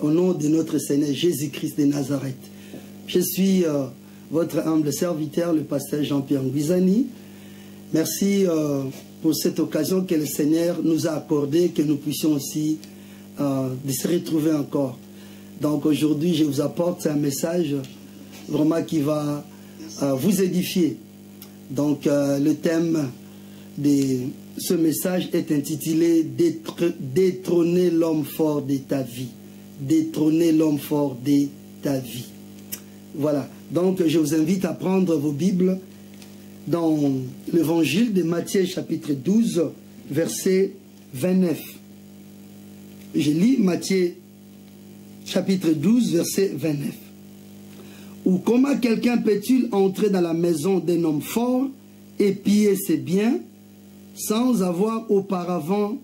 au nom de notre Seigneur Jésus-Christ de Nazareth. Je suis votre humble serviteur, le pasteur Jean-Pierre Nguizani. Merci pour cette occasion que le Seigneur nous a accordée, que nous puissions aussi de se retrouver encore. Donc aujourd'hui, je vous apporte un message vraiment qui va vous édifier. Donc le thème de ce message est intitulé « Détrôner l'homme fort de ta vie ». Détrôner l'homme fort de ta vie. Voilà. Donc je vous invite à prendre vos Bibles dans l'évangile de Matthieu chapitre 12, verset 29. Je lis Matthieu chapitre 12, verset 29. Ou comment quelqu'un peut-il entrer dans la maison d'un homme fort et piller ses biens sans avoir auparavant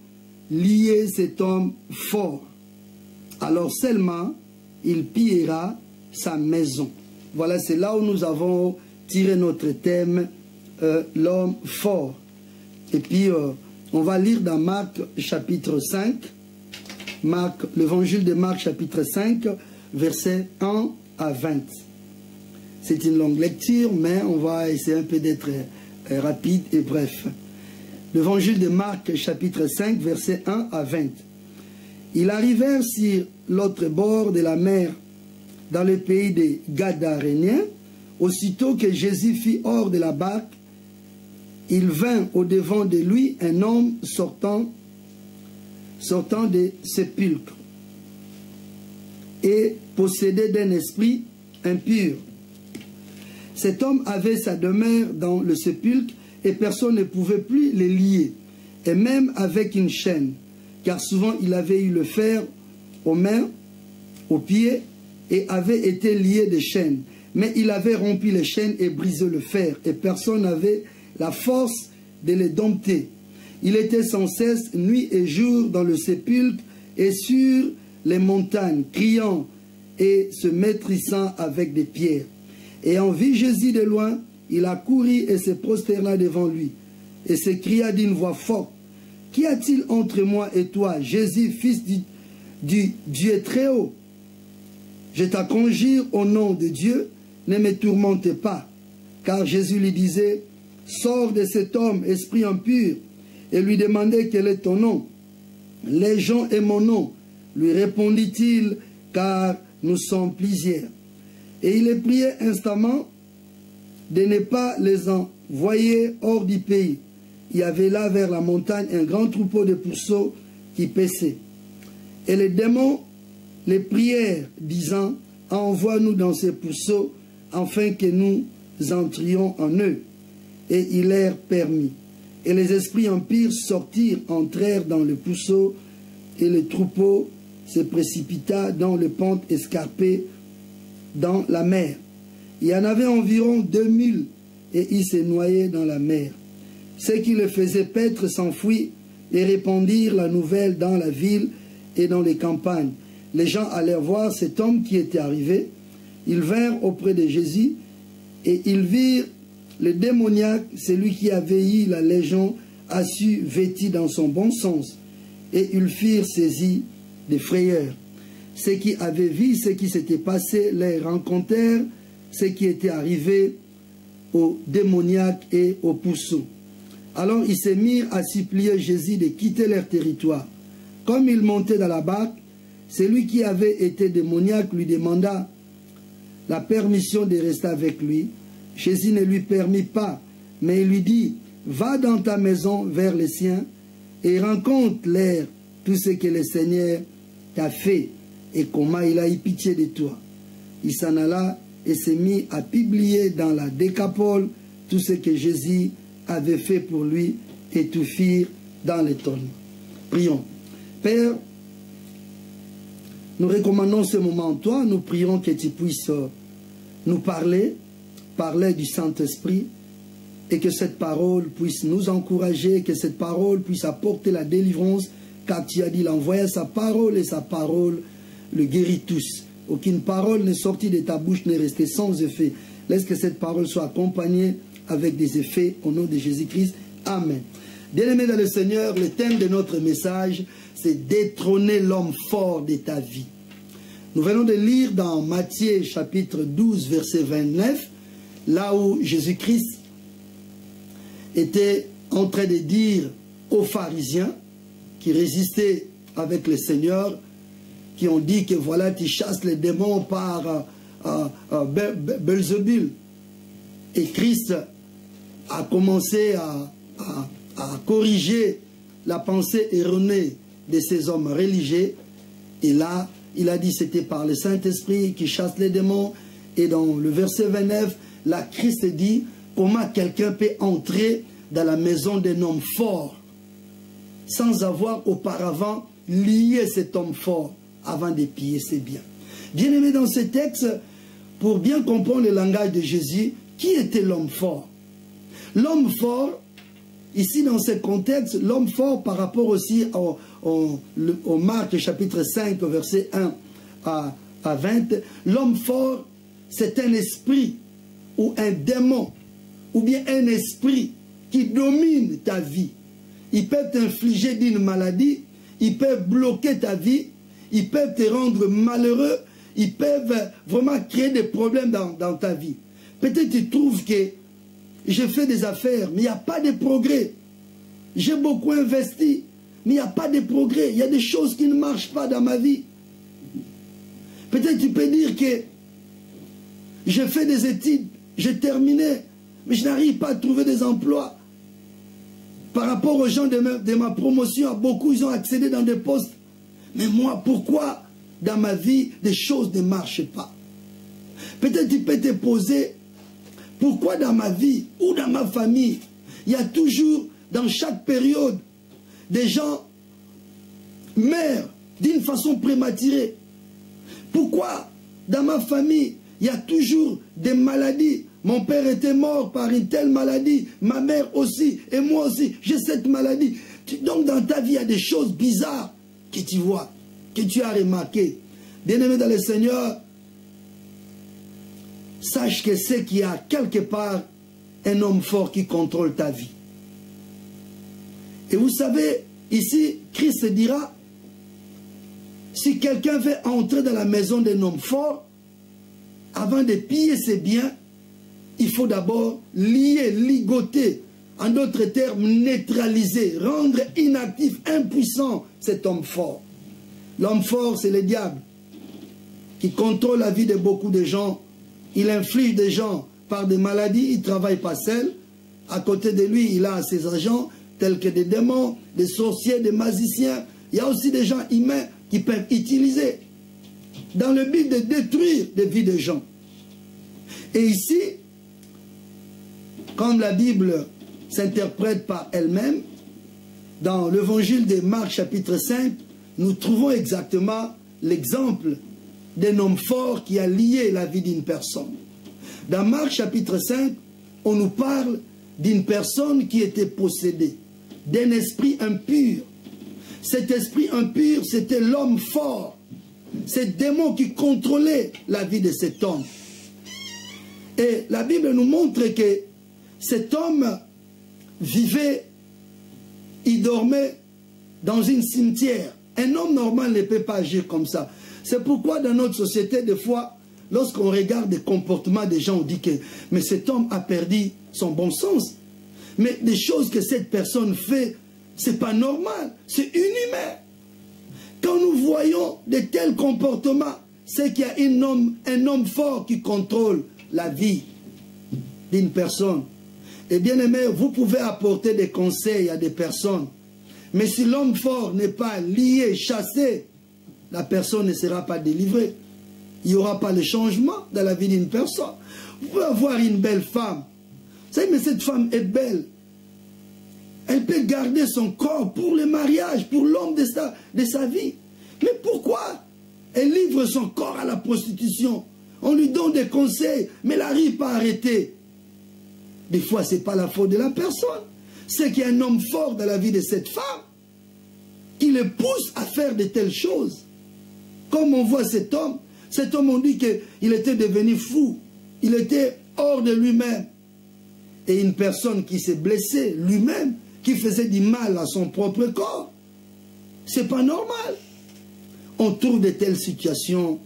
lié cet homme fort? Alors seulement il pillera sa maison. Voilà, c'est là où nous avons tiré notre thème, l'homme fort. Et puis on va lire dans Marc chapitre 5, l'évangile de Marc chapitre 5, versets 1 à 20. C'est une longue lecture, mais on va essayer un peu d'être rapide et bref. L'évangile de Marc chapitre 5, versets 1 à 20. Ils arrivèrent sur l'autre bord de la mer, dans le pays des Gadaréniens. Aussitôt que Jésus fut hors de la barque, il vint au-devant de lui un homme sortant des sépulcres et possédé d'un esprit impur. Cet homme avait sa demeure dans le sépulcre et personne ne pouvait plus le lier, et même avec une chaîne, car souvent il avait eu le fer aux mains, aux pieds, et avait été lié de chaînes. Mais il avait rompu les chaînes et brisé le fer, et personne n'avait la force de les dompter. Il était sans cesse, nuit et jour, dans le sépulcre et sur les montagnes, criant et se maîtrisant avec des pierres. Ayant vu Jésus de loin, il accourut et se prosterna devant lui, et s'écria d'une voix forte: « Qu'y a-t-il entre moi et toi, Jésus, fils du Dieu très haut? Je te conjure au nom de Dieu, ne me tourmente pas. » Car Jésus lui disait: « Sors de cet homme, esprit impur. » Et lui demandait: « Quel est ton nom? » « Légion est mon nom, lui répondit-il, car nous sommes plusieurs. Et il les priait instamment de ne pas les envoyer hors du pays. Il y avait là vers la montagne un grand troupeau de pourceaux qui paissaient. Et les démons les prièrent, disant: « Envoie-nous dans ces pourceaux, afin que nous entrions en eux. » Et il leur permit. Et les esprits impurs sortirent, entrèrent dans le pourceau, et le troupeau se précipita dans le pente escarpée dans la mer. Il y en avait environ 2000, et ils se noyaient dans la mer. Ceux qui le faisaient paître s'enfuient et répandirent la nouvelle dans la ville et dans les campagnes. Les gens allèrent voir cet homme qui était arrivé. Ils vinrent auprès de Jésus et ils virent le démoniaque, celui qui avait eu la légion, assis vêtu dans son bon sens. Et ils furent saisis de frayeur. Ceux qui avaient vu ce qui s'était passé les rencontrèrent, ce qui était arrivé au démoniaque et au pourceau. Alors ils se mirent à supplier Jésus de quitter leur territoire. Comme il montait dans la barque, celui qui avait été démoniaque lui demanda la permission de rester avec lui. Jésus ne lui permit pas, mais il lui dit: « Va dans ta maison vers les siens et rencontre-leur tout ce que le Seigneur t'a fait et comment il a eu pitié de toi. » Il s'en alla et se mit à publier dans la Décapole tout ce que Jésus avait fait pour lui, et tout firent dans l'étonnement. Prions. Père, nous recommandons ce moment à toi, nous prions que tu puisses nous parler du Saint-Esprit, et que cette parole puisse nous encourager, que cette parole puisse apporter la délivrance, car tu as dit: « l'envoyer sa parole, et sa parole le guérit tous. » Aucune parole n'est sortie de ta bouche n'est restée sans effet. Laisse que cette parole soit accompagnée avec des effets au nom de Jésus-Christ. Amen. Bien-aimés dans le Seigneur, le thème de notre message, c'est détrôner l'homme fort de ta vie. Nous venons de lire dans Matthieu chapitre 12, verset 29, là où Jésus-Christ était en train de dire aux pharisiens qui résistaient avec le Seigneur, qui ont dit que voilà, tu chasses les démons par Belzébul. Et Christ a commencé à corriger la pensée erronée de ces hommes religieux. Et là, il a dit c'était par le Saint-Esprit qui chasse les démons. Et dans le verset 29, là, Christ dit comment quelqu'un peut entrer dans la maison d'un homme fort sans avoir auparavant lié cet homme fort avant de piller ses biens. Bien aimé, dans ce texte, pour bien comprendre le langage de Jésus, qui était l'homme fort? L'homme fort, ici dans ce contexte, l'homme fort par rapport aussi au Marc chapitre 5, verset 1 à 20, l'homme fort, c'est un esprit ou un démon, ou bien un esprit qui domine ta vie. Ils peuvent t'infliger d'une maladie, ils peuvent bloquer ta vie, ils peuvent te rendre malheureux, ils peuvent vraiment créer des problèmes dans ta vie. Peut-être tu trouves que j'ai fait des affaires, mais il n'y a pas de progrès. J'ai beaucoup investi, mais il n'y a pas de progrès. Il y a des choses qui ne marchent pas dans ma vie. Peut-être tu peux dire que j'ai fait des études, j'ai terminé, mais je n'arrive pas à trouver des emplois. Par rapport aux gens de ma promotion, beaucoup ils ont accédé dans des postes. Mais moi, pourquoi dans ma vie, des choses ne marchent pas? Peut-être tu peux te poser, pourquoi dans ma vie ou dans ma famille, il y a toujours, dans chaque période, des gens meurent d'une façon prématurée? Pourquoi dans ma famille, il y a toujours des maladies? Mon père était mort par une telle maladie, ma mère aussi, et moi aussi, j'ai cette maladie. Donc dans ta vie, il y a des choses bizarres que tu vois, que tu as remarqué. Bien-aimé dans le Seigneur, sache que c'est qu'il y a quelque part un homme fort qui contrôle ta vie. Et vous savez, ici, Christ dira, si quelqu'un veut entrer dans la maison d'un homme fort, avant de piller ses biens, il faut d'abord lier, ligoter, en d'autres termes, neutraliser, rendre inactif, impuissant cet homme fort. L'homme fort, c'est le diable qui contrôle la vie de beaucoup de gens. Il inflige des gens par des maladies, il ne travaille pas seul. À côté de lui, il a ses agents, tels que des démons, des sorciers, des magiciens. Il y a aussi des gens humains qui peuvent utiliser dans le but de détruire des vies de gens. Et ici, comme la Bible s'interprète par elle-même, dans l'évangile de Marc chapitre 5, nous trouvons exactement l'exemple d'un homme fort qui a lié la vie d'une personne. Dans Marc chapitre 5, on nous parle d'une personne qui était possédée d'un esprit impur. Cet esprit impur, c'était l'homme fort. Ce démon qui contrôlait la vie de cet homme. Et la Bible nous montre que cet homme vivait, il dormait dans une cimetière. Un homme normal ne peut pas agir comme ça. C'est pourquoi dans notre société, des fois, lorsqu'on regarde des comportements des gens, on dit que mais cet homme a perdu son bon sens. Mais des choses que cette personne fait, c'est pas normal, c'est inhumain. Quand nous voyons de tels comportements, c'est qu'il y a un homme fort qui contrôle la vie d'une personne. Et bien aimé, vous pouvez apporter des conseils à des personnes. Mais si l'homme fort n'est pas lié, chassé, la personne ne sera pas délivrée. Il n'y aura pas de changement dans la vie d'une personne. Vous pouvez avoir une belle femme. Vous savez, mais cette femme est belle. Elle peut garder son corps pour le mariage, pour l'homme de sa vie. Mais pourquoi elle livre son corps à la prostitution? On lui donne des conseils, mais elle n'arrive pas à arrêter. Des fois, ce n'est pas la faute de la personne. C'est qu'il y a un homme fort dans la vie de cette femme qui le pousse à faire de telles choses. Comme on voit cet homme, on dit qu'il était devenu fou. Il était hors de lui-même. Et une personne qui s'est blessée lui-même, qui faisait du mal à son propre corps, c'est pas normal. On trouve de telles situations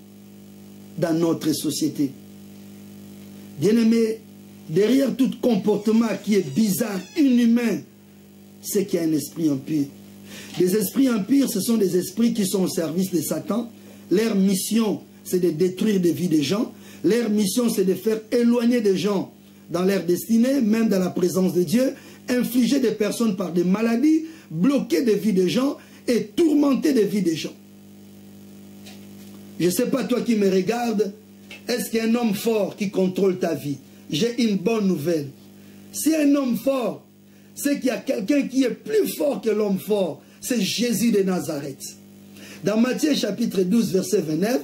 dans notre société. Bien-aimés, derrière tout comportement qui est bizarre, inhumain, c'est qu'il y a un esprit impur. Les esprits impurs, ce sont des esprits qui sont au service de Satan. Leur mission, c'est de détruire des vies des gens. Leur mission, c'est de faire éloigner des gens dans leur destinée, même dans la présence de Dieu, infliger des personnes par des maladies, bloquer des vies des gens et tourmenter des vies des gens. Je ne sais pas, toi qui me regardes, est-ce qu'il y a un homme fort qui contrôle ta vie? J'ai une bonne nouvelle. Si un homme fort, c'est qu'il y a quelqu'un qui est plus fort que l'homme fort. C'est Jésus de Nazareth. Dans Matthieu chapitre 12, verset 29,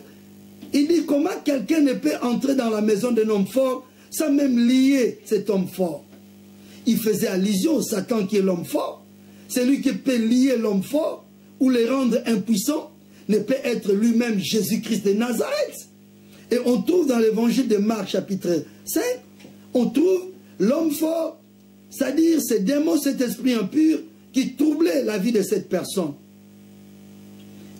il dit comment quelqu'un ne peut entrer dans la maison d'un homme fort sans même lier cet homme fort. Il faisait allusion au Satan qui est l'homme fort. Celui qui peut lier l'homme fort ou le rendre impuissant ne peut être lui-même Jésus-Christ de Nazareth. Et on trouve dans l'évangile de Marc chapitre 5, on trouve l'homme fort, c'est-à-dire ce démon, cet esprit impur qui troublait la vie de cette personne.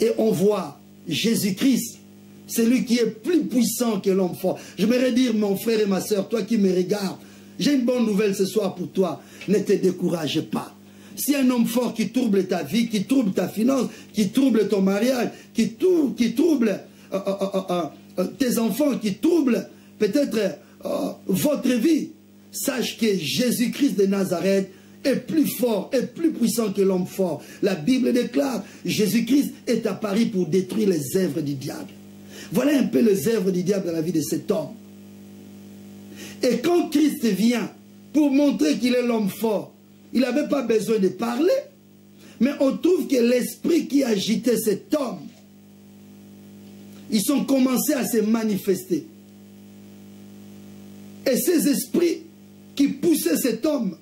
Et on voit Jésus-Christ, celui qui est plus puissant que l'homme fort. Je voudrais dire, mon frère et ma soeur, toi qui me regardes, j'ai une bonne nouvelle ce soir pour toi. Ne te décourage pas. Si un homme fort qui trouble ta vie, qui trouble ta finance, qui trouble ton mariage, qui trouble tes enfants, qui trouble peut-être votre vie, sache que Jésus-Christ de Nazareth est plus fort, est plus puissant que l'homme fort. La Bible déclare, Jésus-Christ est apparu pour détruire les œuvres du diable. Voilà un peu les œuvres du diable dans la vie de cet homme. Et quand Christ vient pour montrer qu'il est l'homme fort, il n'avait pas besoin de parler, mais on trouve que l'esprit qui agitait cet homme, ils ont commencé à se manifester. Et ces esprits qui poussaient cet homme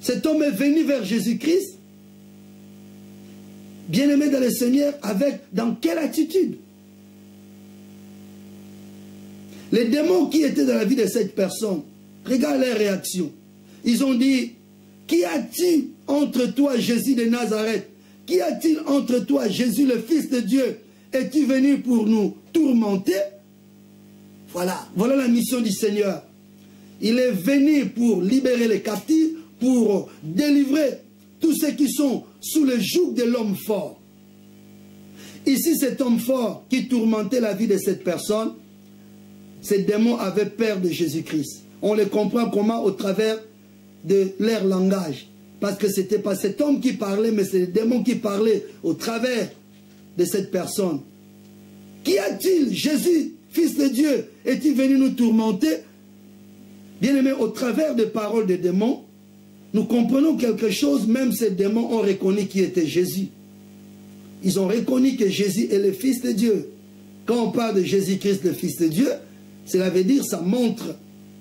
est venu vers Jésus-Christ, bien-aimé dans le Seigneur, dans quelle attitude? Les démons qui étaient dans la vie de cette personne, regarde leur réaction. Ils ont dit, qu'y a-t-il entre toi, Jésus de Nazareth? Qu'y a-t-il entre toi, Jésus, le Fils de Dieu? Es-tu venu pour nous tourmenter? Voilà la mission du Seigneur. Il est venu pour libérer les captifs, pour délivrer tous ceux qui sont sous le joug de l'homme fort. Ici, cet homme fort qui tourmentait la vie de cette personne, ces démons avaient peur de Jésus-Christ. On les comprend comment? Au travers de leur langage. Parce que ce n'était pas cet homme qui parlait, mais c'est les démons qui parlaient au travers de cette personne. Qu'y a-t-il, Jésus, Fils de Dieu, est-il venu nous tourmenter? Bien-aimés, au travers des paroles des démons, nous comprenons quelque chose, même ces démons ont reconnu qui était Jésus. Ils ont reconnu que Jésus est le Fils de Dieu. Quand on parle de Jésus-Christ, le Fils de Dieu, cela veut dire, ça montre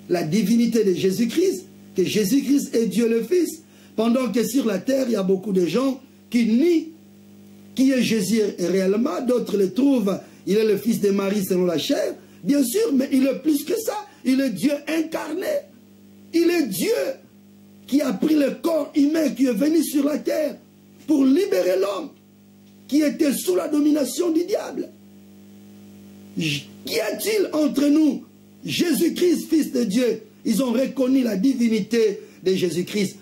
la divinité de Jésus-Christ, que Jésus-Christ est Dieu le Fils. Pendant que sur la terre, il y a beaucoup de gens qui nient qui est Jésus réellement. D'autres le trouvent, il est le fils de Marie selon la chair. Bien sûr, mais il est plus que ça. Il est Dieu incarné. Il est Dieu qui a pris le corps humain, qui est venu sur la terre pour libérer l'homme qui était sous la domination du diable. Qu'y a-t-il entre nous? Jésus-Christ, Fils de Dieu. Ils ont reconnu la divinité de Jésus-Christ.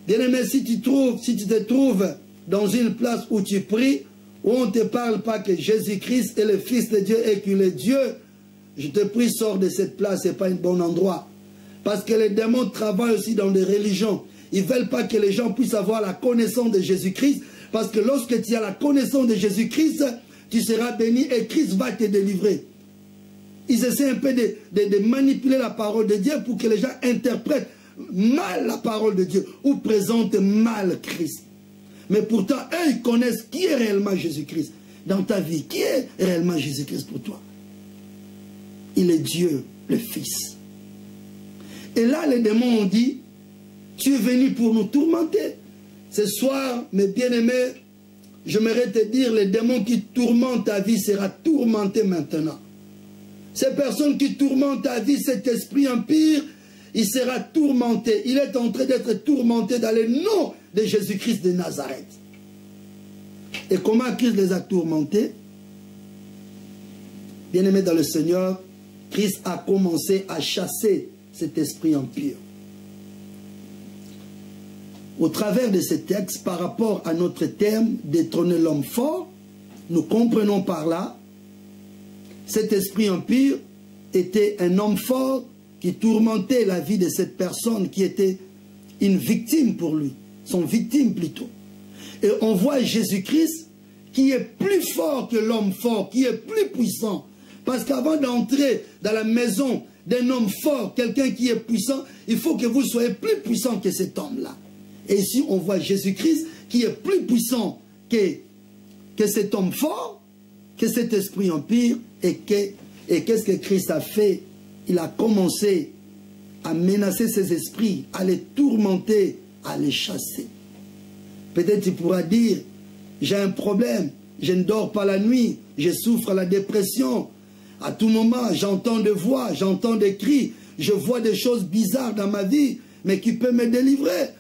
Bien-aimé, si tu te trouves dans une place où tu pries, où on ne te parle pas que Jésus-Christ est le Fils de Dieu et qu'il est Dieu, je te prie, sors de cette place, ce n'est pas un bon endroit. Parce que les démons travaillent aussi dans des religions. Ils ne veulent pas que les gens puissent avoir la connaissance de Jésus-Christ, parce que lorsque tu as la connaissance de Jésus-Christ, tu seras béni et Christ va te délivrer. Ils essaient un peu de manipuler la parole de Dieu pour que les gens interprètent mal la parole de Dieu ou présentent mal Christ. Mais pourtant, eux, ils connaissent qui est réellement Jésus-Christ dans ta vie. Qui est réellement Jésus-Christ pour toi? Il est Dieu, le Fils. Et là, les démons ont dit, tu es venu pour nous tourmenter. Ce soir, mes bien-aimés, j'aimerais te dire, les démons qui tourmentent ta vie sera tourmenté maintenant. Ces personnes qui tourmentent ta vie, cet esprit impur, il sera tourmenté. Il est en train d'être tourmenté dans le nom de Jésus-Christ de Nazareth. Et comment Christ les a tourmentés? Bien-aimé dans le Seigneur, Christ a commencé à chasser cet esprit impur. Au travers de ce texte, par rapport à notre terme détrôner l'homme fort, nous comprenons par là, cet esprit impur était un homme fort qui tourmentait la vie de cette personne qui était une victime pour lui, son victime plutôt. Et on voit Jésus-Christ qui est plus fort que l'homme fort, qui est plus puissant. Parce qu'avant d'entrer dans la maison d'un homme fort, quelqu'un qui est puissant, il faut que vous soyez plus puissant que cet homme-là. Et ici, on voit Jésus-Christ qui est plus puissant que cet homme fort, que cet esprit impur. Et qu'est-ce que Christ a fait? Il a commencé à menacer ces esprits, à les tourmenter, à les chasser. Peut-être tu pourras dire, j'ai un problème, je ne dors pas la nuit, je souffre la dépression. À tout moment, j'entends des voix, j'entends des cris, je vois des choses bizarres dans ma vie, mais qui peut me délivrer?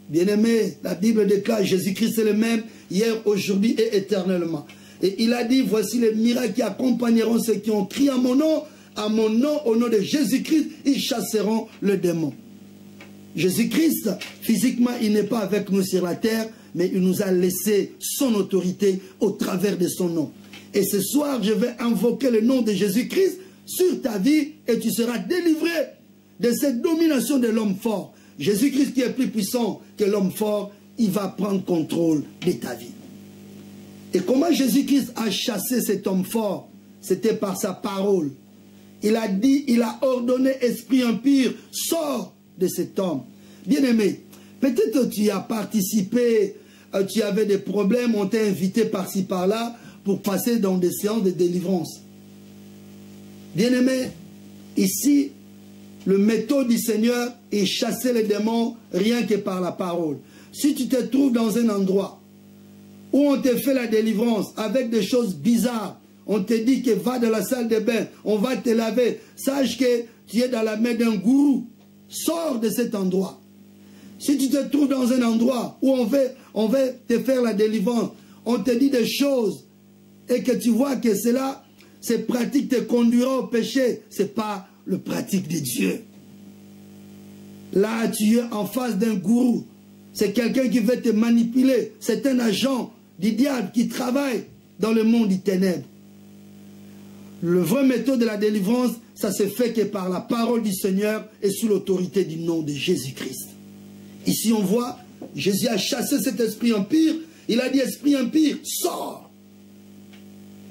Bien-aimé, la Bible déclare, Jésus-Christ est le même, hier, aujourd'hui et éternellement. Et il a dit, voici les miracles qui accompagneront ceux qui ont crié à mon nom, au nom de Jésus-Christ, ils chasseront le démon. Jésus-Christ, physiquement, il n'est pas avec nous sur la terre, mais il nous a laissé son autorité au travers de son nom. Et ce soir, je vais invoquer le nom de Jésus-Christ sur ta vie et tu seras délivré de cette domination de l'homme fort. Jésus-Christ qui est plus puissant que l'homme fort, il va prendre contrôle de ta vie. Et comment Jésus-Christ a chassé cet homme fort? C'était par sa parole. Il a dit, il a ordonné, esprit impur, sors de cet homme. Bien-aimé, peut-être tu as participé, tu avais des problèmes, on t'a invité par-ci par-là pour passer dans des séances de délivrance. Bien-aimé, ici, le méthode du Seigneur est chasser les démons rien que par la parole. Si tu te trouves dans un endroit où on te fait la délivrance avec des choses bizarres, on te dit que va dans la salle de bain, on va te laver, sache que tu es dans la main d'un gourou, sors de cet endroit. Si tu te trouves dans un endroit où on veut te faire la délivrance, on te dit des choses et que tu vois que cela, ces pratiques te conduira au péché, ce n'est pas le pratique de Dieu. Là, tu es en face d'un gourou. C'est quelqu'un qui veut te manipuler. C'est un agent du diable qui travaille dans le monde des ténèbres. Le vrai méthode de la délivrance, ça se fait que par la parole du Seigneur et sous l'autorité du nom de Jésus-Christ. Ici, on voit, Jésus a chassé cet esprit impur. Il a dit, esprit impur, sors.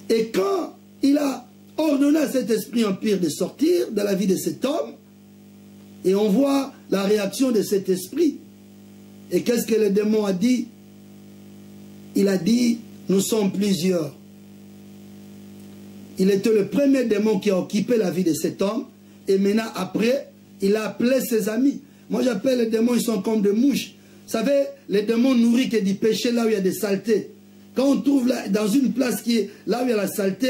Et quand il a ordonné à cet esprit impur de sortir de la vie de cet homme, et on voit la réaction de cet esprit. Et qu'est-ce que le démon a dit? Il a dit, nous sommes plusieurs. Il était le premier démon qui a occupé la vie de cet homme. Et maintenant, après, il a appelé ses amis. Moi, j'appelle les démons, ils sont comme des mouches. Vous savez, les démons nourris que du péché là où il y a des saletés. Quand on trouve là, dans une place qui est là où il y a la saleté,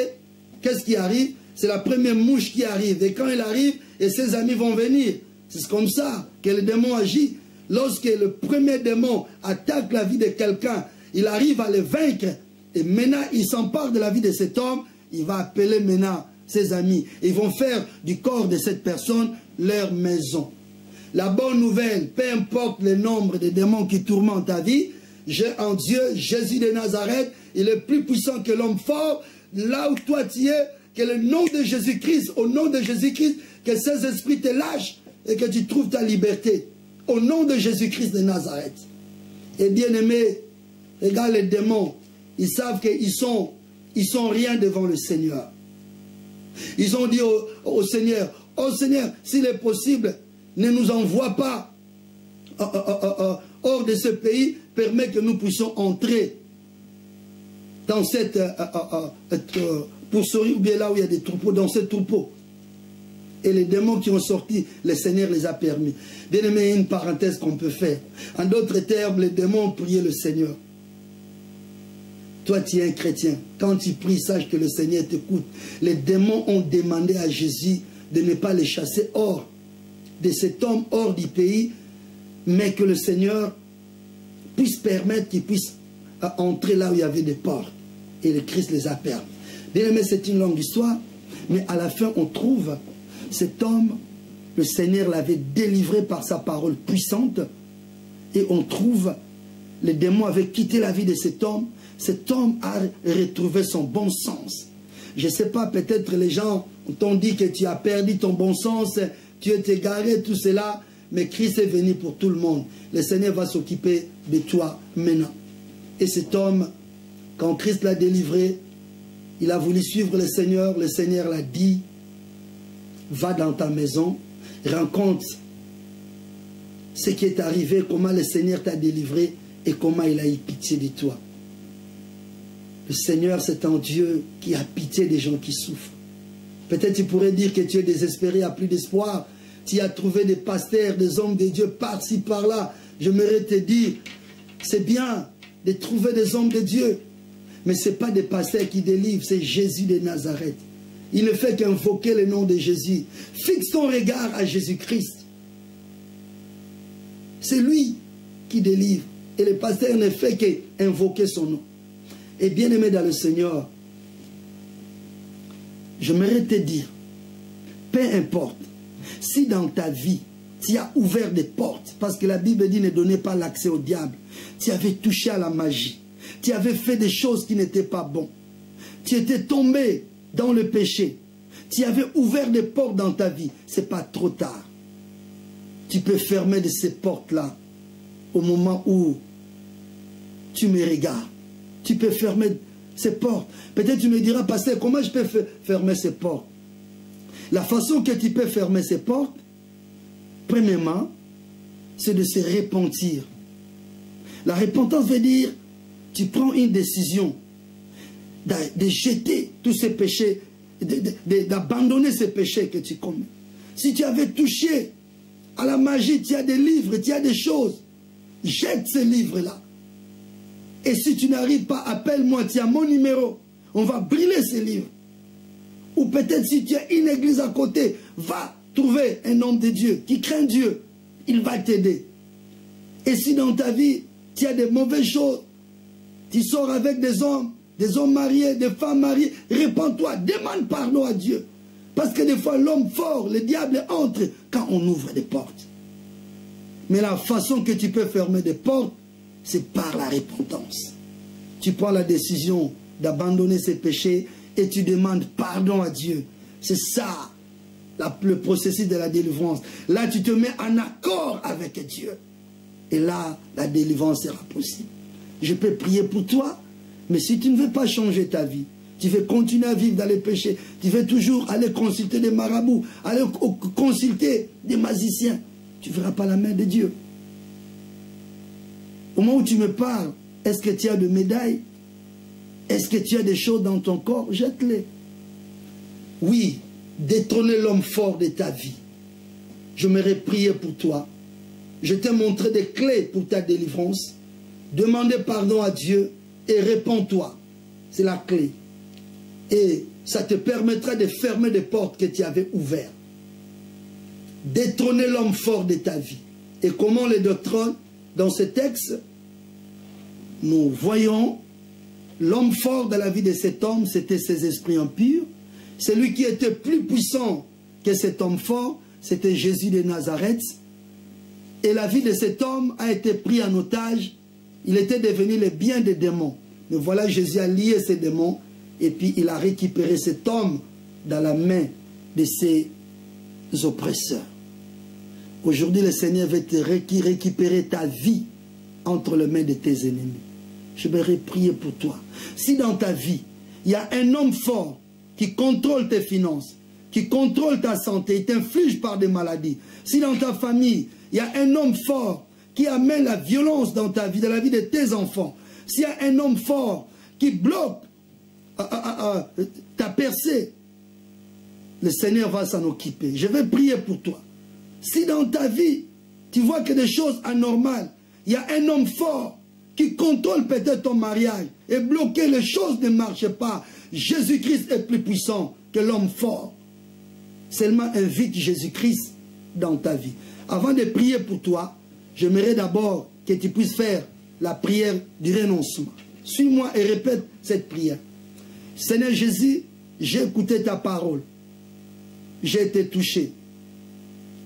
qu'est-ce qui arrive? C'est la première mouche qui arrive. Et quand il arrive, et ses amis vont venir. C'est comme ça que le démon agit. Lorsque le premier démon attaque la vie de quelqu'un, il arrive à le vaincre. Et maintenant, il s'empare de la vie de cet homme. Il va appeler maintenant ses amis. Ils vont faire du corps de cette personne leur maison. La bonne nouvelle, peu importe le nombre de démons qui tourmentent ta vie, j'ai en Dieu, Jésus de Nazareth, il est plus puissant que l'homme fort. Là où toi tu es, que le nom de Jésus-Christ, au nom de Jésus-Christ, que ces esprits te lâchent et que tu trouves ta liberté. Au nom de Jésus-Christ de Nazareth. Et bien aimé, regarde les démons, ils savent qu'ils sont rien devant le Seigneur. Ils ont dit au Seigneur, oh Seigneur, s'il est possible, ne nous envoie pas hors de ce pays, permet que nous puissions entrer dans cette pourcerie ou bien là où il y a des troupeaux, dans ce troupeau. Et les démons qui ont sorti, le Seigneur les a permis. Bien aimé, une parenthèse qu'on peut faire. En d'autres termes, les démons ont prié le Seigneur. Toi, tu es un chrétien. Quand tu pries, sache que le Seigneur t'écoute. Les démons ont demandé à Jésus de ne pas les chasser hors de cet homme, hors du pays, mais que le Seigneur puisse permettre qu'ils puissent entrer là où il y avait des portes. Et le Christ les a permis. Bien aimé, c'est une longue histoire. Mais à la fin, on trouve cet homme, le Seigneur l'avait délivré par sa parole puissante. Et on trouve, les démons avaient quitté la vie de cet homme. Cet homme a retrouvé son bon sens. Je ne sais pas, peut-être les gens t'ont dit que tu as perdu ton bon sens, tu es égaré, tout cela. Mais Christ est venu pour tout le monde. Le Seigneur va s'occuper de toi maintenant. Et cet homme, quand Christ l'a délivré, il a voulu suivre le Seigneur l'a dit, va dans ta maison, rencontre ce qui est arrivé, comment le Seigneur t'a délivré et comment il a eu pitié de toi. Le Seigneur, c'est un Dieu qui a pitié des gens qui souffrent. Peut-être tu pourrais dire que tu es désespéré, à plus d'espoir. Tu as trouvé des pasteurs, des hommes de Dieu par-ci, par-là. J'aimerais te dire, c'est bien de trouver des hommes de Dieu. Mais ce n'est pas des pasteurs qui délivrent, c'est Jésus de Nazareth. Il ne fait qu'invoquer le nom de Jésus. Fixe ton regard à Jésus-Christ. C'est lui qui délivre. Et le pasteur ne fait qu'invoquer son nom. Et bien aimé dans le Seigneur, j'aimerais te dire, peu importe, si dans ta vie, tu as ouvert des portes, parce que la Bible dit ne donnez pas l'accès au diable, tu avais touché à la magie, tu avais fait des choses qui n'étaient pas bonnes, tu étais tombé dans le péché, tu avais ouvert des portes dans ta vie, ce n'est pas trop tard. Tu peux fermer de ces portes-là au moment où tu me regardes. Tu peux fermer ces portes. Peut-être tu me diras, pasteur, comment je peux fermer ces portes? La façon que tu peux fermer ces portes, premièrement, c'est de se repentir. La repentance veut dire, tu prends une décision de jeter tous ces péchés, d'abandonner ces péchés que tu commets. Si tu avais touché à la magie, tu as des livres, tu as des choses, jette ces livres-là. Et si tu n'arrives pas, appelle-moi, tu as mon numéro. On va brûler ces livres. Ou peut-être si tu as une église à côté, va trouver un homme de Dieu qui craint Dieu. Il va t'aider. Et si dans ta vie, tu as des mauvaises choses, tu sors avec des hommes mariés, des femmes mariées, répands-toi, demande pardon à Dieu. Parce que des fois, l'homme fort, le diable entre quand on ouvre des portes. Mais la façon que tu peux fermer des portes, c'est par la repentance. Tu prends la décision d'abandonner ses péchés et tu demandes pardon à Dieu. C'est ça, le processus de la délivrance. Là, tu te mets en accord avec Dieu. Et là, la délivrance sera possible. Je peux prier pour toi, mais si tu ne veux pas changer ta vie, tu veux continuer à vivre dans les péchés, tu veux toujours aller consulter des marabouts, aller consulter des magiciens, tu ne verras pas la main de Dieu. Au moment où tu me parles, est-ce que tu as des médailles? Est-ce que tu as des choses dans ton corps? Jette-les. Oui, détrôner l'homme fort de ta vie. J'aimerais prier pour toi. Je t'ai montré des clés pour ta délivrance. Demandez pardon à Dieu et réponds-toi. C'est la clé. Et ça te permettra de fermer des portes que tu avais ouvertes. Détrôner l'homme fort de ta vie. Et comment les détrône? Dans ce texte, nous voyons l'homme fort de la vie de cet homme, c'était ses esprits impurs. Celui qui était plus puissant que cet homme fort, c'était Jésus de Nazareth. Et la vie de cet homme a été prise en otage. Il était devenu le bien des démons. Mais voilà, Jésus a lié ces démons et puis il a récupéré cet homme dans la main de ses oppresseurs. Aujourd'hui, le Seigneur veut te récupérer ta vie entre les mains de tes ennemis. Je vais prier pour toi. Si dans ta vie, il y a un homme fort qui contrôle tes finances, qui contrôle ta santé, il t'inflige par des maladies. Si dans ta famille, il y a un homme fort qui amène la violence dans ta vie, dans la vie de tes enfants. S'il y a un homme fort qui bloque ta percée, le Seigneur va s'en occuper. Je vais prier pour toi. Si dans ta vie, tu vois que des choses anormales, il y a un homme fort qui contrôle peut-être ton mariage et bloquer les choses ne marchent pas. Jésus-Christ est plus puissant que l'homme fort. Seulement invite Jésus-Christ dans ta vie. Avant de prier pour toi, j'aimerais d'abord que tu puisses faire la prière du renoncement. Suis-moi et répète cette prière. Seigneur Jésus, j'ai écouté ta parole. j'ai été touché.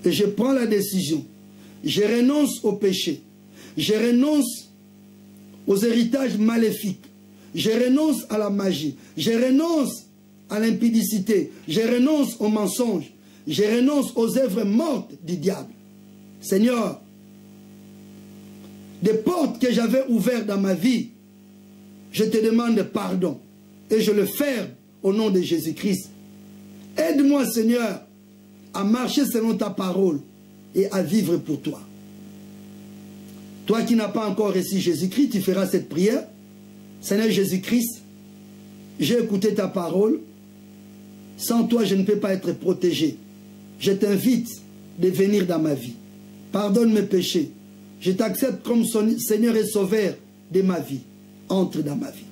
Et je prends la décision. Je renonce au péché. Je renonce aux héritages maléfiques. Je renonce à la magie. Je renonce à l'impudicité. Je renonce aux mensonges. Je renonce aux œuvres mortes du diable. Seigneur, des portes que j'avais ouvertes dans ma vie, je te demande pardon. Et je le ferme au nom de Jésus-Christ. Aide-moi, Seigneur, à marcher selon ta parole et à vivre pour toi. Toi qui n'as pas encore reçu Jésus-Christ, tu feras cette prière. Seigneur Jésus-Christ, j'ai écouté ta parole. Sans toi, je ne peux pas être protégé. Je t'invite de venir dans ma vie. Pardonne mes péchés. Je t'accepte comme Seigneur et Sauveur de ma vie. Entre dans ma vie.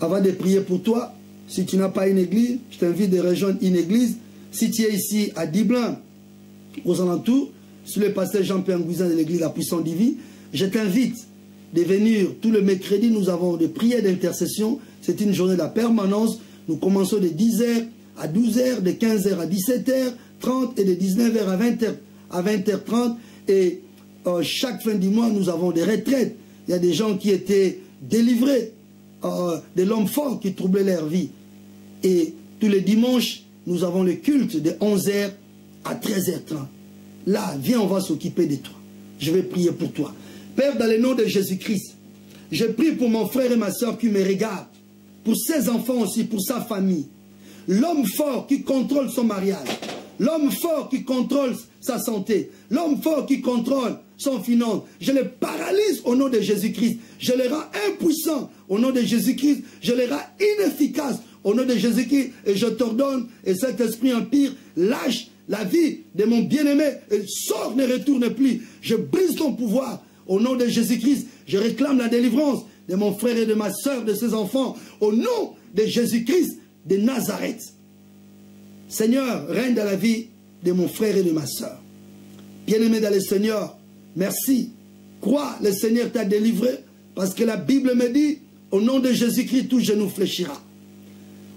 Avant de prier pour toi, si tu n'as pas une église, je t'invite de rejoindre une église. Si tu es ici à Diblin, aux alentours, sur le pasteur Jean-Pierre Ngouizan de l'église La Puissance Divine, je t'invite de venir tous les mercredis. Nous avons des prières d'intercession. C'est une journée de la permanence. Nous commençons de 10h à 12h, de 15h à 17h30 et de 19h à 20h30. Et chaque fin du mois, nous avons des retraites. Il y a des gens qui étaient délivrés de l'homme fort qui troublait leur vie. Et tous les dimanches, nous avons le culte de 11h à 13h30. Là, viens, on va s'occuper de toi. Je vais prier pour toi. Père, dans le nom de Jésus-Christ, je prie pour mon frère et ma soeur qui me regardent, pour ses enfants aussi, pour sa famille. L'homme fort qui contrôle son mariage, l'homme fort qui contrôle sa santé, l'homme fort qui contrôle son finance, je les paralyse au nom de Jésus-Christ. Je les rends impuissants au nom de Jésus-Christ. Je les rends inefficaces au nom de Jésus-Christ. Et je t'ordonne, et cet esprit empire, lâche la vie de mon bien-aimé. Et sort, ne retourne plus. Je brise ton pouvoir au nom de Jésus-Christ. Je réclame la délivrance de mon frère et de ma soeur, de ses enfants, au nom de Jésus-Christ de Nazareth. Seigneur, règne dans la vie de mon frère et de ma soeur. Bien-aimé dans le Seigneur, merci. Crois, le Seigneur t'a délivré, parce que la Bible me dit, au nom de Jésus-Christ, tout genou fléchira.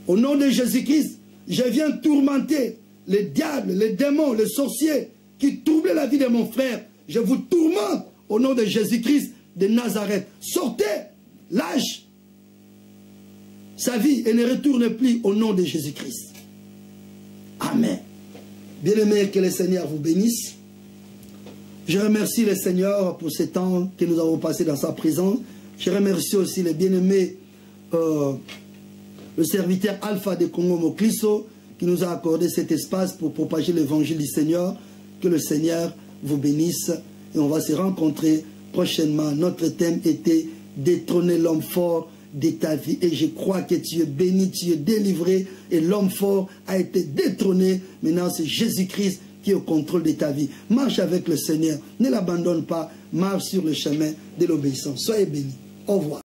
Au nom de Jésus-Christ, je viens tourmenter les diables, les démons, les sorciers qui troublent la vie de mon frère. Je vous tourmente au nom de Jésus-Christ de Nazareth. Sortez, lâche sa vie et ne retourne plus au nom de Jésus-Christ. Amen. Bien-aimés, que le Seigneur vous bénisse. Je remercie le Seigneur pour ce temps que nous avons passé dans sa présence. Je remercie aussi les bien-aimés, le serviteur Alpha de Congo Mokliso, qui nous a accordé cet espace pour propager l'évangile du Seigneur. Que le Seigneur vous bénisse. Et on va se rencontrer prochainement. Notre thème était détrôner l'homme fort de ta vie. Et je crois que tu es béni, tu es délivré. Et l'homme fort a été détrôné. Maintenant, c'est Jésus-Christ qui est au contrôle de ta vie. Marche avec le Seigneur. Ne l'abandonne pas. Marche sur le chemin de l'obéissance. Soyez bénis. Au revoir.